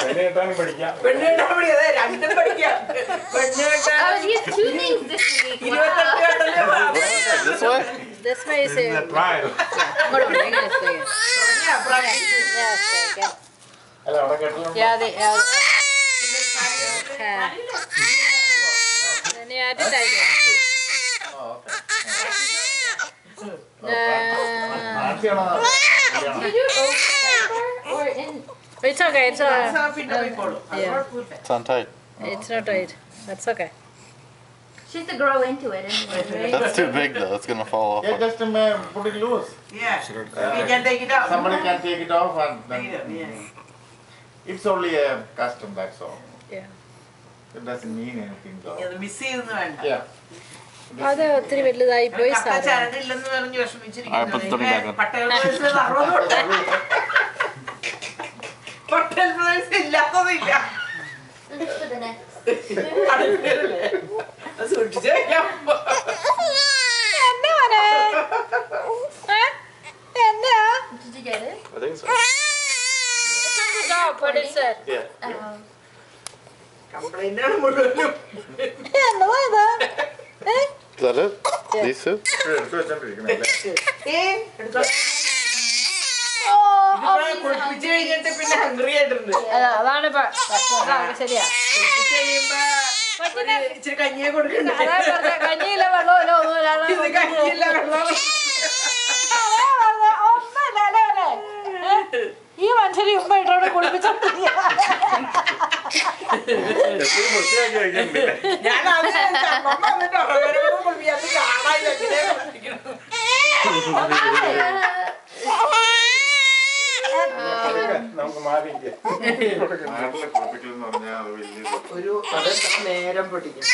പെണ്ണേട്ടാനും പഠിക്കാം. പെണ്ണേട്ടാൻ പഠിക്കാതെ രണ്ടും പഠിക്കാം. This way is a trial. Yeah, they then you add it again. Or in. It's okay. It's It's on tight. It's not tight. That's okay. She has to grow into it anyway, right? That's too big though. It's gonna fall off. Yeah, just put it loose. Yeah, we can take it out. Somebody can take it off and then Take it out, yes. it's only a custom, that's all. Yeah. It doesn't mean anything though. ഇത് miss ചെയ്യുന്നു വേണ്ട. Yeah. അത് ഒത്തിരി വലുതായി പോയി കപ്പ ചരടില്ലെന്ന് പറഞ്ഞ് വിഷമിച്ചിരിക്കുന്നത്. put the thing back on. Patel പ്രദേശത്ത് 60 ഉണ്ട്. പട്ടേൽ പ്രദേശത്ത് ഇല്ലാത്തതില്ല. For the next. അടുത്തല്ലേ? അത് സൂക്ഷിച്ച് വെക്കാം. Did you get it? I think so. It's on the top, what is it? Yeah. Complaint ആണ് മുഴുവനും. Is that it? Yeah. These two? എടുത്തോ. കുളിപ്പിച്ച് കഴിഞ്ഞിട്ട് പിന്നെ ഹംഗ്രി ആയിട്ടുണ്ട്. അതാണ് ശരിയാ കുളിപ്പിച്ച് കഴിയുമ്പോ ഇച്ചിരി കഞ്ഞിയെ കൊടുക്കണ്ടേ. കഞ്ഞിയില്ല വെള്ളമില്ല ഒന്നുമില്ല ഇത് കഞ്ഞിയില്ല വെള്ളം. ഈ മനുഷ്യന് ഉമ്മ ഇട്ടോടെ കുളിപ്പിച്ചോ ഞാൻ നമുക്ക് മാറി ഒരു നേരം പൊട്ടിക്കും.